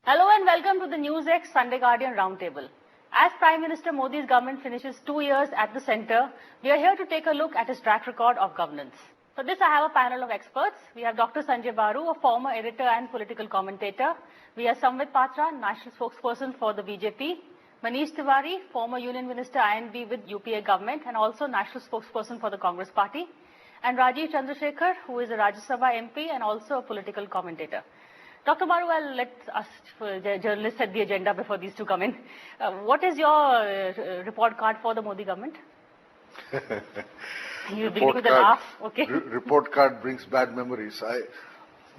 Hello and welcome to the NewsX Sunday Guardian Roundtable. As Prime Minister Modi's government finishes 2 years at the centre, we are here to take a look at his track record of governance. For this, I have a panel of experts. We have Dr. Sanjaya Baru, a former editor and political commentator. We have Samvit Patra, national spokesperson for the BJP. Manish Tiwari, former Union Minister INB with UPA government and also national spokesperson for the Congress Party. And Rajiv Chandrasekhar, who is a Rajya Sabha MP and also a political commentator. Dr. Baru, I'll let us journalists set the agenda before these two come in. What is your report card for the Modi government? You begin with an laugh, okay? Report card brings bad memories.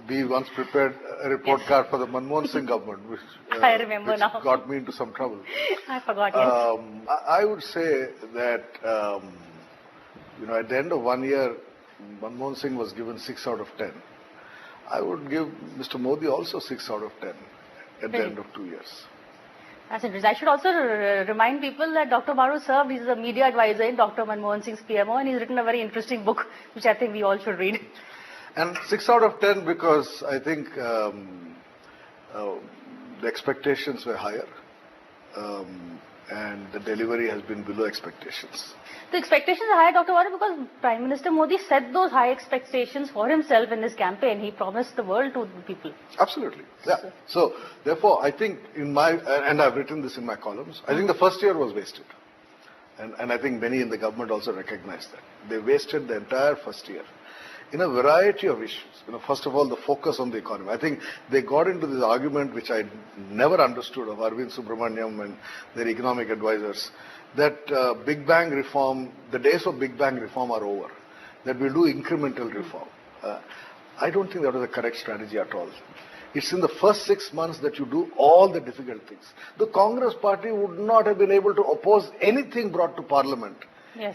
We once prepared a report card for the Manmohan Singh government, which, I remember which now. got me into some trouble. I forgot, yes. I would say that, at the end of 1 year, Manmohan Singh was given 6 out of 10. I would give Mr. Modi also 6 out of 10 at the end of 2 years. That's interesting. I should also remind people that Dr. Baru served, he's a media advisor in Dr. Manmohan Singh's PMO, and he's written a very interesting book, which I think we all should read. And 6 out of 10 because I think the expectations were higher and the delivery has been below expectations. The expectations are high, Dr. Baru, because Prime Minister Modi set those high expectations for himself in his campaign. He promised the world to the people. Absolutely. Yeah. So, therefore, I think and I've written this in my columns, I think the first year was wasted. And I think many in the government also recognize that. They wasted the entire first year in a variety of issues. First of all, the focus on the economy. I think they got into this argument, which I never understood, of Arvind Subramaniam and their economic advisors, that Big Bang reform, the days of Big Bang reform are over, that we'll do incremental reform. I don't think that was a correct strategy at all. It's in the first 6 months that you do all the difficult things. The Congress party would not have been able to oppose anything brought to Parliament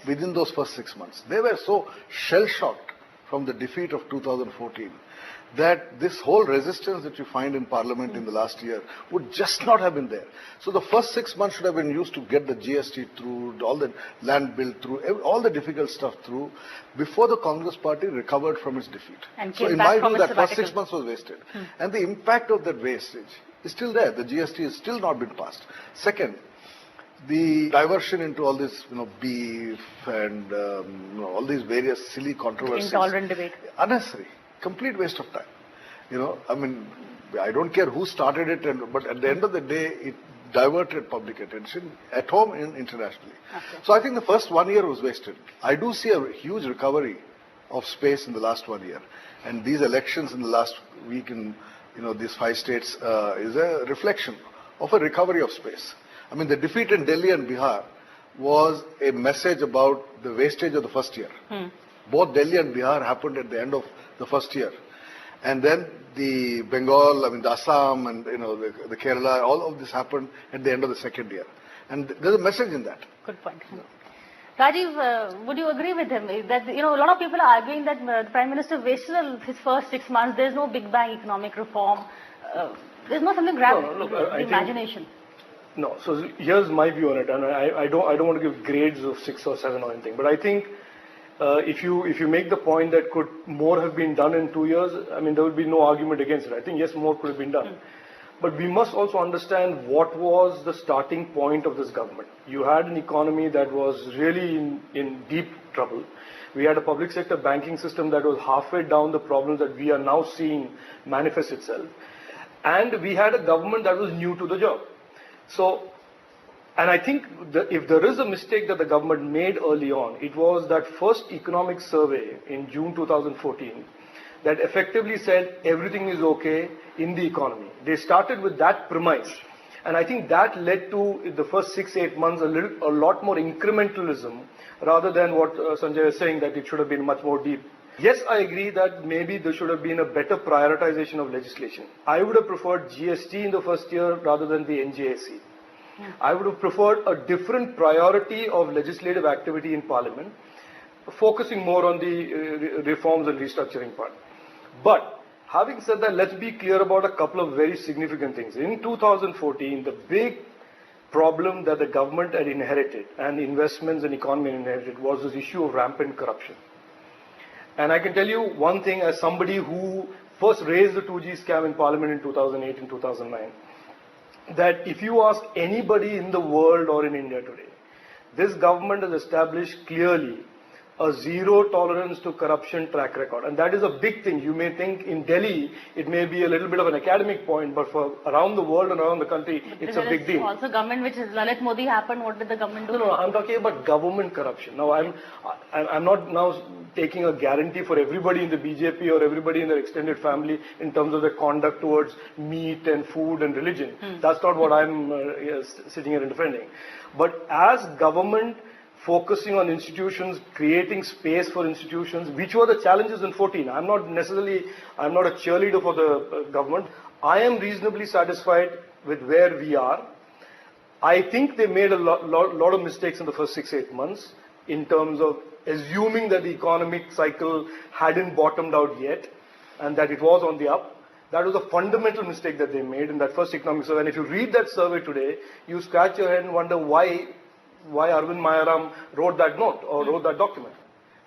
within those first 6 months. They were so shell-shocked from the defeat of 2014, that this whole resistance that you find in Parliament in the last year would just not have been there. So the first 6 months should have been used to get the GST through, all the land bill through, all the difficult stuff through, before the Congress party recovered from its defeat. And so in my view, that first 6 months was wasted. And the impact of that wastage is still there. The GST has still not been passed. Second, the diversion into all this, beef and all these various silly controversies. Intolerant debate. Unnecessary. Complete waste of time. I don't care who started it, but at the end of the day, it diverted public attention at home and internationally. Okay. So I think the first 1 year was wasted. I do see a huge recovery of space in the last 1 year. And these elections in the last week in, these 5 states is a reflection of a recovery of space. The defeat in Delhi and Bihar was a message about the wastage of the first year. Both Delhi and Bihar happened at the end of the first year. And then the Bengal, the Assam and, the Kerala, all of this happened at the end of the second year. And there's a message in that. Good point. Rajiv, would you agree with him that, a lot of people are arguing that the Prime Minister wasted his first 6 months. There's no Big Bang economic reform. There's no something grab the imagination. No, so here's my view on it, and I don't want to give grades of 6 or 7 or anything, but I think if you make the point that could more have been done in 2 years, there would be no argument against it. I think yes, more could have been done. But we must also understand what was the starting point of this government. You had an economy that was really in deep trouble. We had a public sector banking system that was halfway down the problems that we are now seeing manifest itself. And we had a government that was new to the job. So, and I think if there is a mistake that the government made early on, it was that first economic survey in June 2014 that effectively said everything is okay in the economy. They started with that premise. And I think that led to, the first 6-8 months, a lot more incrementalism rather than what Sanjay is saying, that it should have been much more deep. Yes, I agree that maybe there should have been a better prioritization of legislation. I would have preferred GST in the first year rather than the NJSC. I would have preferred a different priority of legislative activity in Parliament, focusing more on the reforms and restructuring part. But having said that, let's be clear about a couple of very significant things. In 2014, the big problem that the government had inherited and investments and economy inherited was this issue of rampant corruption. And I can tell you one thing as somebody who first raised the 2G scam in Parliament in 2008 and 2009. that if you ask anybody in the world or in India today, this government has established clearly a zero tolerance to corruption track record. And that is a big thing. You may think in Delhi, it may be a little bit of an academic point, but for around the world and around the country, it's a big deal. Also government which is Lalit Modi happened, what did the government do? No, I'm talking about government corruption. Now, I'm not now taking a guarantee for everybody in the BJP or everybody in their extended family in terms of their conduct towards meat and food and religion. That's not what I'm sitting here and defending. But as government focusing on institutions, creating space for institutions, which were the challenges in 14. I'm not a cheerleader for the government. I am reasonably satisfied with where we are. I think they made a lot of mistakes in the first 6-8 months in terms of assuming that the economic cycle hadn't bottomed out yet and that it was on the up. That was a fundamental mistake that they made in that first economic survey. And if you read that survey today, you scratch your head and wonder why Arvind Mayaram wrote that note or wrote that document.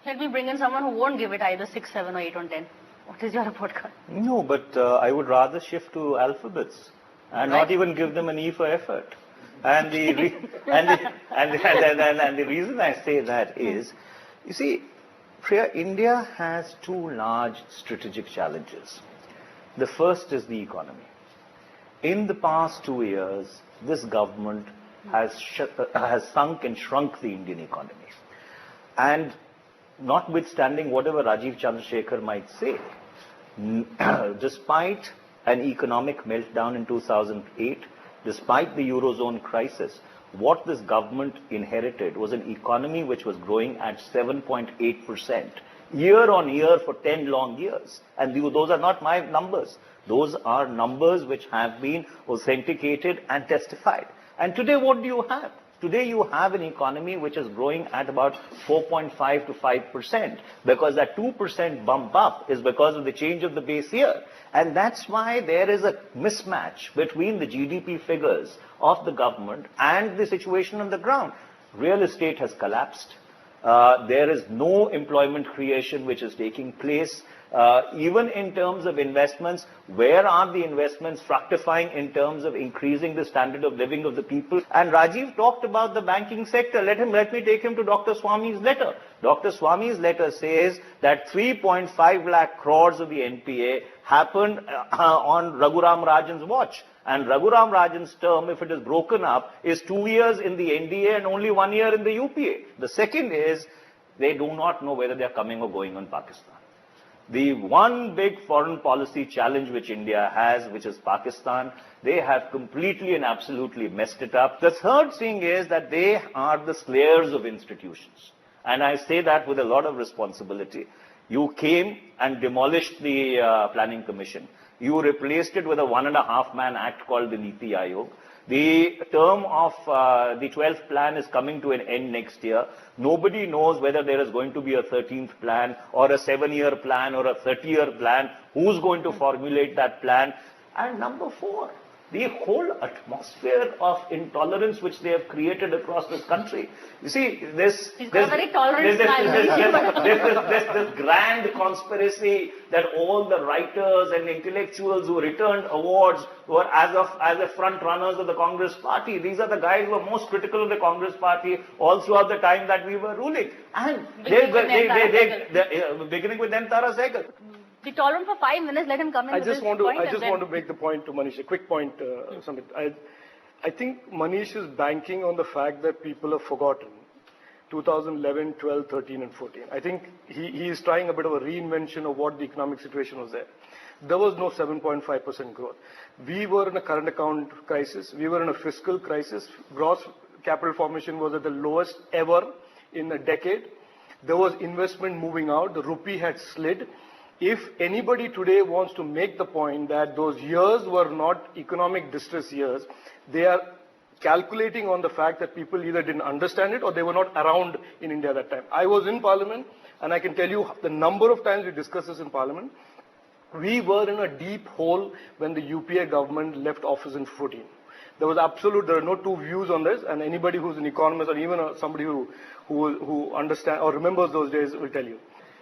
Let me bring in someone who won't give it either 6, 7 or 8 on 10. What is your report card? No, but I would rather shift to alphabets and not even give them an E for effort. And the reason I say that is, you see, Priya, India has two large strategic challenges. The first is the economy. In the past 2 years, this government has sunk and shrunk the Indian economy. And notwithstanding whatever Rajiv Chandrasekhar might say, despite an economic meltdown in 2008, despite the Eurozone crisis, what this government inherited was an economy which was growing at 7.8% year on year for 10 long years. And those are not my numbers. Those are numbers which have been authenticated and testified. And today what do you have? Today you have an economy which is growing at about 4.5 to 5%, because that 2% bump up is because of the change of the base year. And that's why there is a mismatch between the GDP figures of the government and the situation on the ground. Real estate has collapsed. There is no employment creation which is taking place. Even in terms of investments, where are the investments fructifying in terms of increasing the standard of living of the people? And Rajiv talked about the banking sector. Let me take him to Dr. Swami's letter. Dr. Swami's letter says that 3.5 lakh crores of the NPA happened on Raghuram Rajan's watch. And Raghuram Rajan's term, if it is broken up, is 2 years in the NDA and only 1 year in the UPA. The second is, they do not know whether they are coming or going on Pakistan. The one big foreign policy challenge which India has, which is Pakistan, they have completely and absolutely messed it up. The third thing is that they are the slayers of institutions. And I say that with a lot of responsibility. You came and demolished the Planning Commission. You replaced it with a 1.5-man act called the Niti Aayog. The term of the 12th plan is coming to an end next year. Nobody knows whether there is going to be a 13th plan or a 7-year plan or a 30-year plan. Who's going to formulate that plan? And number 4, the whole atmosphere of intolerance which they have created across this country. You see, this very tolerant this grand conspiracy that all the writers and intellectuals who returned awards were as a front runners of the Congress party. These are the guys who were most critical of the Congress party all throughout the time that we were ruling. And beginning with Tara Sehgal. The tolerant for 5 minutes, let him come in. I just want to make the point to Manish, a quick point, Samit. I think Manish is banking on the fact that people have forgotten 2011, 12, 13 and 14. I think he is trying a bit of a reinvention of what the economic situation was there. There was no 7.5% growth. We were in a current account crisis. We were in a fiscal crisis. Gross capital formation was at the lowest ever in a decade. There was investment moving out. The rupee had slid. If anybody today wants to make the point that those years were not economic distress years, they are calculating on the fact that people either didn't understand it or they were not around in India at that time. I was in Parliament and I can tell you the number of times we discussed this in Parliament. We were in a deep hole when the UPA government left office in 14. There are no two views on this, and anybody who's an economist or even somebody who understands or remembers those days will tell you.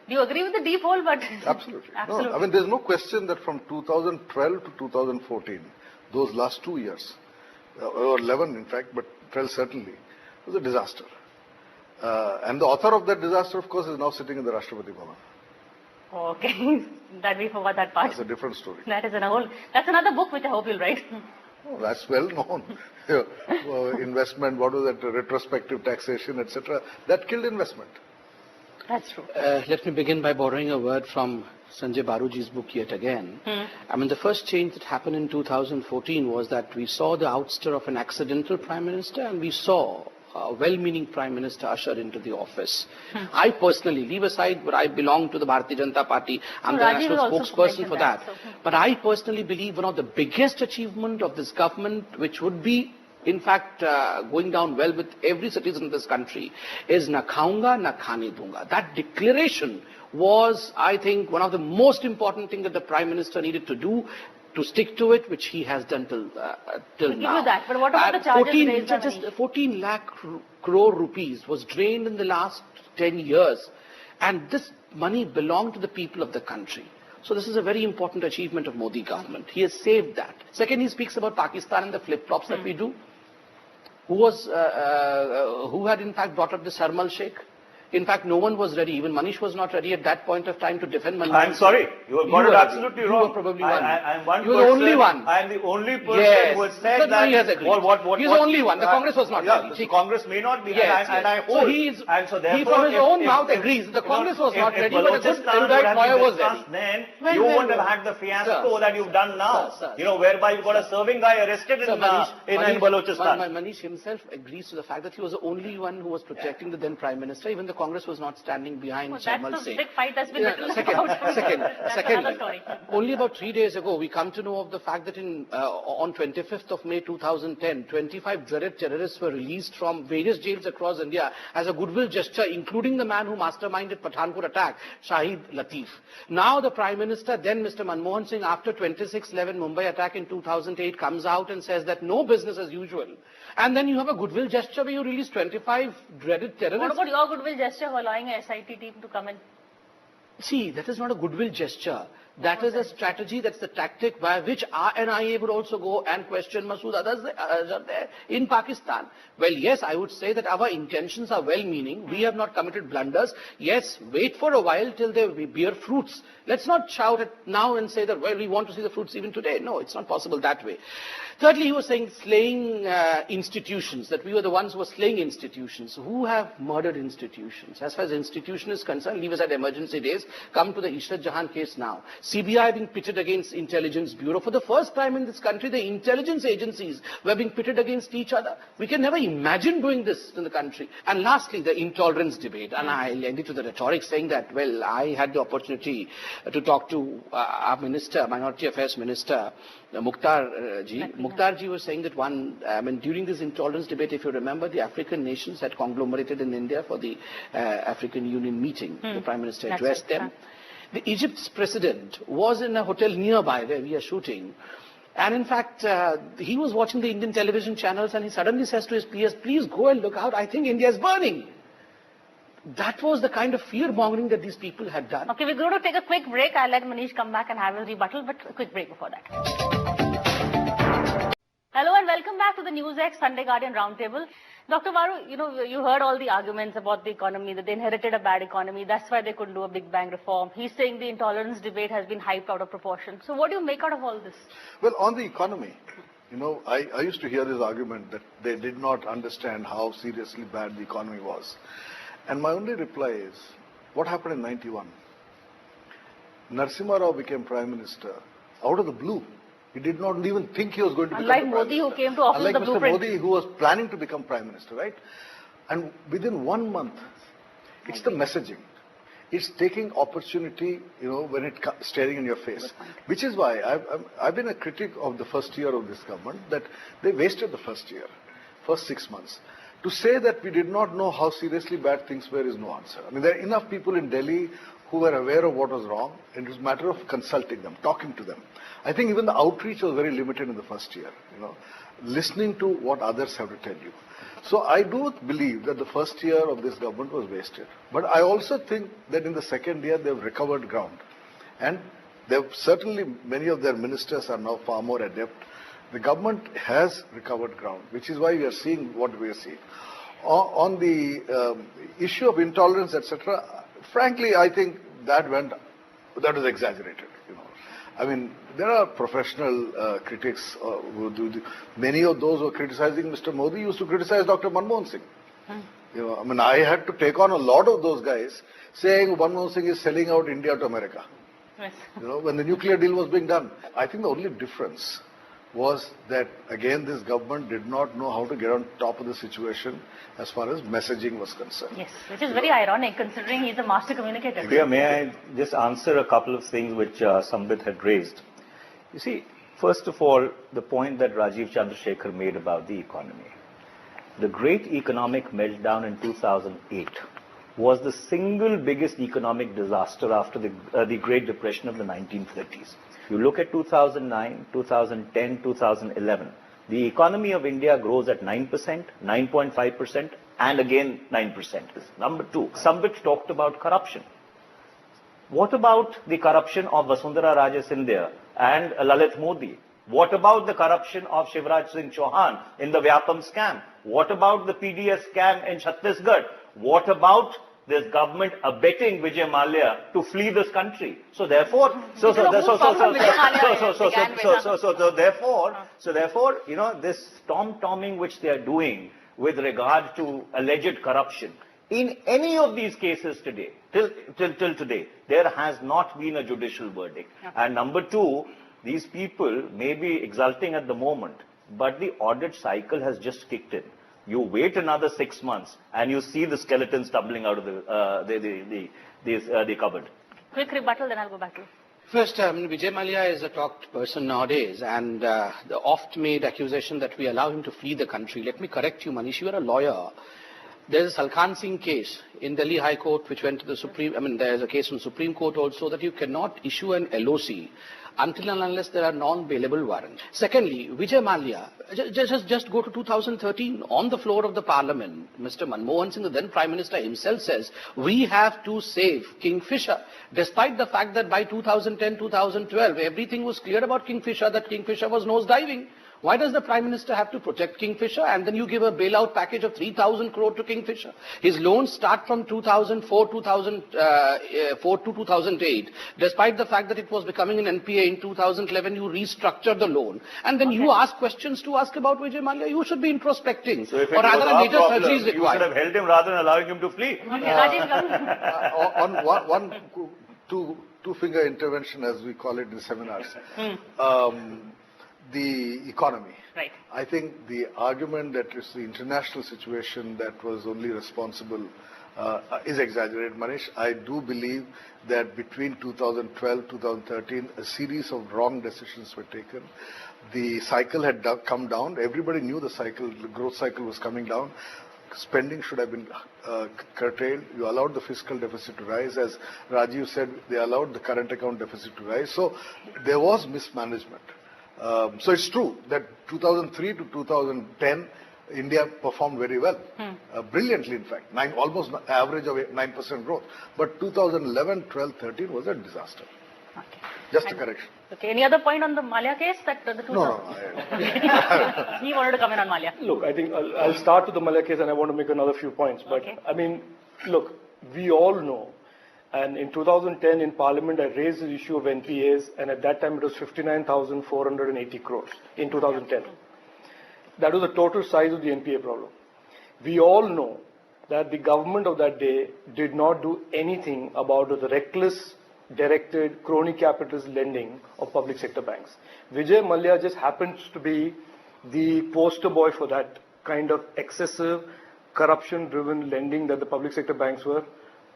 Do you agree with the deep hole? But Absolutely. No, I mean, there's no question that from 2012 to 2014, those last 2 years, or 11 in fact, but 12 certainly, was a disaster. And the author of that disaster, of course, is now sitting in the Rashtrapati Bhavan. Okay, that we forgot that part. That's a different story. That's another book which I hope you'll write. Oh, that's well known. Investment, what was that, retrospective taxation, etc. That killed investment. That's true. Let me begin by borrowing a word from Sanjaya Baruji's book yet again. I mean, the first change that happened in 2014 was that we saw the ouster of an accidental Prime Minister and we saw a well-meaning Prime Minister usher into the office. I personally, leave aside where I belong to the Bharatiya Janata Party, I'm the national spokesperson for that. But I personally believe one of the biggest achievement of this government, which would be in fact going down well with every citizen of this country, is na khaunga, na khane dunga. That declaration was, I think, one of the most important things that the Prime Minister needed to do, to stick to it, which he has done till now. Give you that, but what about the charges raised by just 14 lakh crore rupees was drained in the last 10 years, and this money belonged to the people of the country. So this is a very important achievement of Modi government. He has saved that. Second, he speaks about Pakistan and the flip-flops that we do. Who had in fact brought up the Sarmal Sheikh? In fact, no one was ready. Even Manish was not ready at that point of time to defend Manmohan. I'm sorry. You have got it absolutely wrong. You were probably one. I'm one you were the only one. I'm the only person who has said that. He has agreed. He's the only one. The Congress was not ready. The Congress may not be. Yes, and I hold. So he from his own mouth agrees. The Congress was not ready, but a good erudite lawyer was ready. Then you won't have had the fiasco that you've done now. Whereby you've got a serving guy arrested in Balochistan. Manish himself agrees to the fact that he was the only one who was protecting the then Prime Minister. Even the Congress was not standing behind Sarmal That's the Sheikh. big fight that's been written Secondly, only about 3 days ago, we come to know of the fact that on 25th of May 2010, 25 dreaded terrorists were released from various jails across India as a goodwill gesture, including the man who masterminded Pathankot attack, Shahid Latif. Now the Prime Minister, then Mr. Manmohan Singh, after 26/11 Mumbai attack in 2008, comes out and says that no business as usual. And then you have a goodwill gesture where you release 25 dreaded terrorists. What about your goodwill gesture for allowing a SIT team to come in? See, that is not a goodwill gesture. That is a strategy, that's the tactic by which NIA would also go and question Masood Azhar there in Pakistan. Well, yes, I would say that our intentions are well-meaning. We have not committed blunders. Yes, wait for a while till they bear fruits. Let's not shout it now and say that, well, we want to see the fruits even today. No, it's not possible that way. Thirdly, he was saying slaying institutions, that we were the ones who were slaying institutions. Who have murdered institutions? As far as institution is concerned, leave aside emergency days, come to the Ishrat Jahan case now. CBI being pitted against Intelligence Bureau. For the first time in this country, the intelligence agencies were being pitted against each other. We can never imagine doing this in the country. And lastly, the intolerance debate. And I'll end it with the rhetoric saying that, well, I had the opportunity to talk to our minister, Minority Affairs Minister, Mukhtar ji. Mukhtar ji was saying that during this intolerance debate, if you remember, the African nations had conglomerated in India for the African Union meeting. The Prime Minister addressed them. The Egypt's president was in a hotel nearby where we are shooting. And in fact, he was watching the Indian television channels and he suddenly says to his peers, please go and look out, I think India is burning. That was the kind of fear-mongering that these people had done. Okay, we're going to take a quick break. I'll let Manish come back and have his rebuttal, but a quick break before that. Hello and welcome back to the NewsX Sunday Guardian Roundtable. Dr. Baru, you heard all the arguments about the economy, that they inherited a bad economy. That's why they couldn't do a big bang reform. He's saying the intolerance debate has been hyped out of proportion. So what do you make out of all this? Well, on the economy, I used to hear this argument that they did not understand how seriously bad the economy was. And my only reply is, what happened in 91? Narasimha Rao became Prime Minister out of the blue. He did not even think he was going to become Prime Minister. Unlike Modi, who came to offer the blueprint. Unlike Mr. Modi, who was planning to become Prime Minister, right? And within 1 month, it's the messaging. It's taking opportunity, when it's staring in your face. Which is why I've been a critic of the first year of this government, that they wasted the first 6 months. To say that we did not know how seriously bad things were is no answer. I mean, there are enough people in Delhi who were aware of what was wrong, and it was a matter of consulting them, talking to them. I think even the outreach was very limited in the first year, listening to what others have to tell you. So I do believe that the first year of this government was wasted. But I also think that in the second year they've recovered ground. And certainly many of their ministers are now far more adept. the government has recovered ground, which is why we are seeing what we are seeing. On the issue of intolerance, etc., frankly, I think that was exaggerated. I mean, there are professional critics who do. Many of those who are criticizing Mr. Modi used to criticize Dr. Manmohan Singh. I mean, I had to take on a lot of those guys saying Manmohan Singh is selling out India to America. Yes. When the nuclear deal was being done. I think the only difference was that, again, this government did not know how to get on top of the situation as far as messaging was concerned. Yes, which is very ironic considering he's a master communicator. Priya, may I just answer a couple of things which Sambit had raised? You see, first of all, the point that Rajiv Chandrasekhar made about the economy. The great economic meltdown in 2008 was the single biggest economic disaster after the Great Depression of the 1930s. You look at 2009, 2010, 2011, the economy of India grows at 9%, 9.5%, and again 9%. Number two, Sambit talked about corruption. What about the corruption of Vasundhara Raje Scindia and Lalit Modi? What about the corruption of Shivraj Singh Chauhan in the Vyapam scam? What about the PDS scam in Chhattisgarh? What about this government abetting Vijay Mallya to flee this country? So therefore, this tom-tomming which they are doing with regard to alleged corruption, in any of these cases today, till today, there has not been a judicial verdict. Okay. And number two, these people may be exulting at the moment, but the audit cycle has just kicked in. You wait another 6 months and you see the skeletons tumbling out of the cupboard. Quick rebuttal, then I'll go back to you. First, Vijay Mallya is a talked person nowadays, and the oft-made accusation that we allow him to flee the country. Let me correct you, Manish. You are a lawyer. There's a Salkhan Singh case in Delhi High Court which went to the Supreme. There's a case from Supreme Court also that you cannot issue an LOC until and unless there are non-bailable warrants. Secondly, Vijay Mallya, just go to 2013 on the floor of the Parliament. Mr. Manmohan Singh, the then Prime Minister himself, says we have to save Kingfisher, despite the fact that by 2010, 2012, everything was clear about Kingfisher, that Kingfisher was nosediving. Why does the Prime Minister have to protect Kingfisher, and then you give a bailout package of 3,000 crore to Kingfisher? His loans start from 2004 to 2008. Despite the fact that it was becoming an NPA in 2011, you restructured the loan. And then you ask questions to ask about Vijay Mallya. You should be introspecting. So if or rather a major surgery is required. You should have held him rather than allowing him to flee. On one two-finger intervention, as we call it in seminars. The economy. Right. I think the argument that it's the international situation that was only responsible is exaggerated, Manish. I do believe that between 2012 2013, a series of wrong decisions were taken. The cycle had come down. Everybody knew the growth cycle was coming down. Spending should have been curtailed. You allowed the fiscal deficit to rise. As Rajiv said, they allowed the current account deficit to rise. So there was mismanagement. So it's true that 2003 to 2010, India performed very well, brilliantly in fact, almost average of 9% growth. But 2011, 12, 13 was a disaster. Okay. Just a correction. Okay. Any other point on the Mallya case? No. He wanted to come in on Mallya. Look, I think I'll start with the Mallya case and I want to make another few points. But okay. I mean, look, we all know. And in 2010 in Parliament, I raised the issue of NPAs, and at that time it was 59,480 crores in 2010. That was the total size of the NPA problem. We all know that the government of that day did not do anything about the reckless, directed, crony capitalist lending of public sector banks. Vijay Mallya just happens to be the poster boy for that kind of excessive, corruption-driven lending that the public sector banks were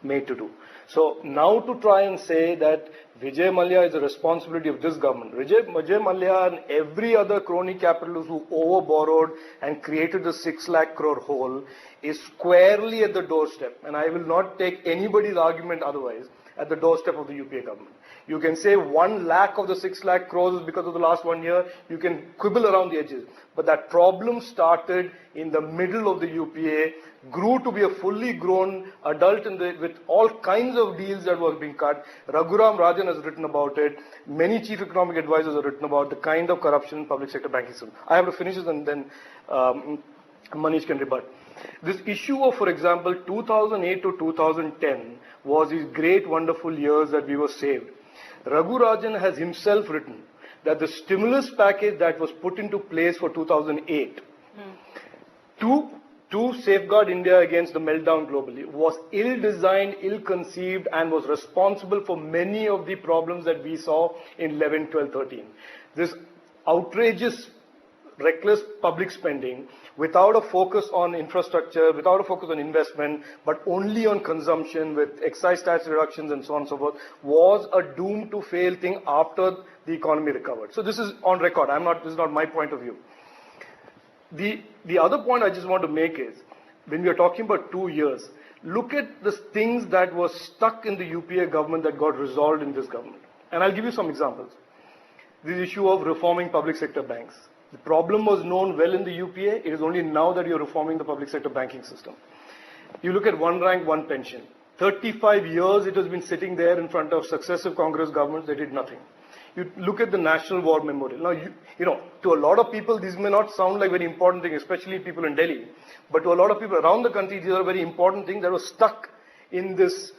made to do. So now to try and say that Vijay Mallya is the responsibility of this government, Vijay Mallya and every other crony capitalist who overborrowed and created the 6 lakh crore hole is squarely at the doorstep, and I will not take anybody's argument otherwise, at the doorstep of the UPA government. You can say 1 lakh of the 6 lakh crores is because of the last 1 year. You can quibble around the edges. But that problem started in the middle of the UPA, grew to be a fully grown adult with all kinds of deals that were being cut. Raghuram Rajan has written about it. Many chief economic advisors have written about the kind of corruption in public sector banking system. I have to finish this and then Manish can rebut. This issue of, for example, 2008 to 2010 was these great, wonderful years that we were saved. Raghu Rajan has himself written that the stimulus package that was put into place for 2008 to safeguard India against the meltdown globally was ill-designed, ill-conceived, and was responsible for many of the problems that we saw in 11, 12, 13. This outrageous, reckless public spending without a focus on infrastructure, without a focus on investment, but only on consumption with excise tax reductions and so on and so forth, was a doomed to fail thing after the economy recovered. So this is on record. This is not my point of view. The other point I just want to make is, when we are talking about 2 years, look at the things that were stuck in the UPA government that got resolved in this government. And I'll give you some examples. The issue of reforming public sector banks. The problem was known well in the UPA. It is only now that you're reforming the public sector banking system. You look at one rank, one pension. 35 years it has been sitting there in front of successive Congress governments. They did nothing. You look at the National War Memorial. Now, you know, to a lot of people, these may not sound like very important things, especially people in Delhi. But to a lot of people around the country, these are very important things that were stuck in this,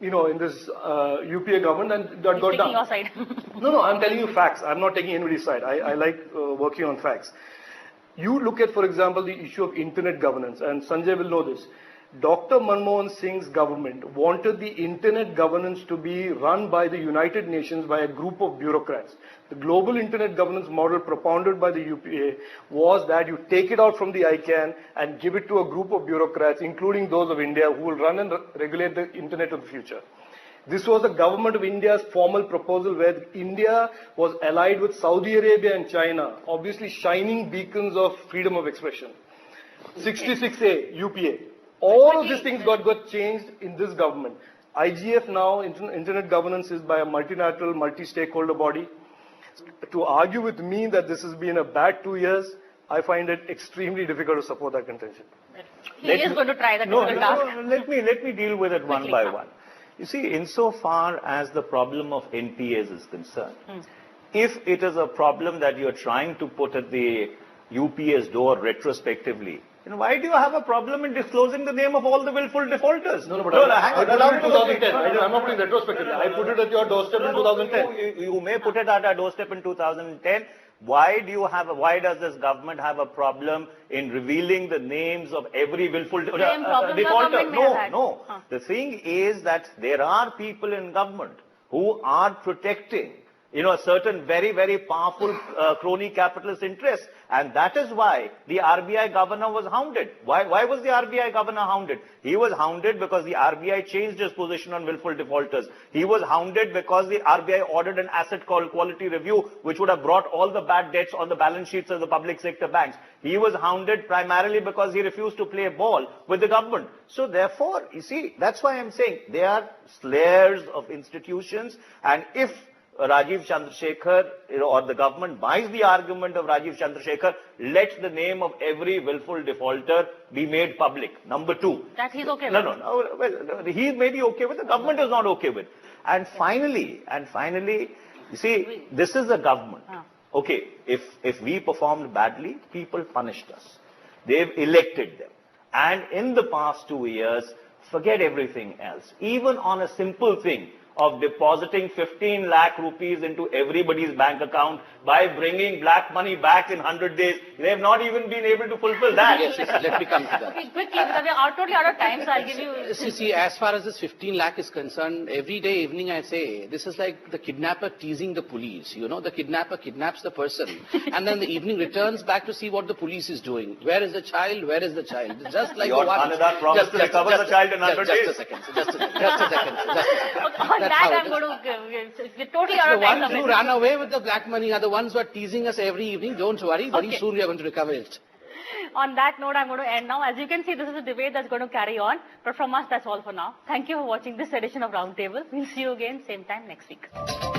UPA government and that got done. Taking your side. No, I'm telling you facts. I'm not taking anybody's side. I like working on facts. You look at, for example, the issue of internet governance, and Sanjay will know this. Dr. Manmohan Singh's government wanted the internet governance to be run by the United Nations by a group of bureaucrats. The global internet governance model propounded by the UPA was that you take it out from the ICANN and give it to a group of bureaucrats, including those of India, who will run and regulate the internet of the future. This was the government of India's formal proposal, where India was allied with Saudi Arabia and China, obviously shining beacons of freedom of expression. 66A, UPA. All of these things got changed in this government. IGF now, internet governance, is by a multilateral, multi-stakeholder body. To argue with me that this has been a bad 2 years, I find it extremely difficult to support that contention. He is going to try that difficult task. Let me deal with it one by one. You see, insofar as the problem of NPAs is concerned, if it is a problem that you're trying to put at the UPA's door retrospectively, why do you have a problem in disclosing the name of all the willful defaulters? I put it in 2010. I'm not putting retrospectively. I put it at your doorstep in 2010. You may put it at our doorstep in 2010. Why does this government have a problem in revealing the names of every willful defaulter? No. The thing is that there are people in government who are protecting a certain very, very powerful crony capitalist interest. And that is why the RBI governor was hounded. Why was the RBI governor hounded? He was hounded because the RBI changed its position on willful defaulters. He was hounded because the RBI ordered an asset quality review, which would have brought all the bad debts on the balance sheets of the public sector banks. He was hounded primarily because he refused to play ball with the government. So therefore, you see, that's why I'm saying they are slayers of institutions. And if Rajiv Chandrasekhar, or the government buys the argument of Rajiv Chandrasekhar, let the name of every willful defaulter be made public. Number two. That he's okay with. No. Well, he may be okay with, the government is not okay with. And finally, you see, this is a government. Okay, if we performed badly, people punished us. They've elected them. And in the past 2 years, forget everything else. Even on a simple thing of depositing 15 lakh rupees into everybody's bank account by bringing black money back in 100 days. They have not even been able to fulfill that. Yes, let me come to that. Okay, quickly, because we are totally out of time, so I'll give you... See, as far as this 15 lakh is concerned, every day evening I say, this is like the kidnapper teasing the police. The kidnapper kidnaps the person, and then the evening returns back to see what the police is doing. Where is the child? Where is the child? Just like Your Anadar promised to recover the child in 100 days. Just a second. I'm going to... We're totally out of time. The ones who run away with the black money are the ones who are teasing us every evening. Don't worry, very soon we are going to recover it. On that note, I'm going to end now. As you can see, this is a debate that's going to carry on. But from us, that's all for now. Thank you for watching this edition of Roundtable. We'll see you again same time next week.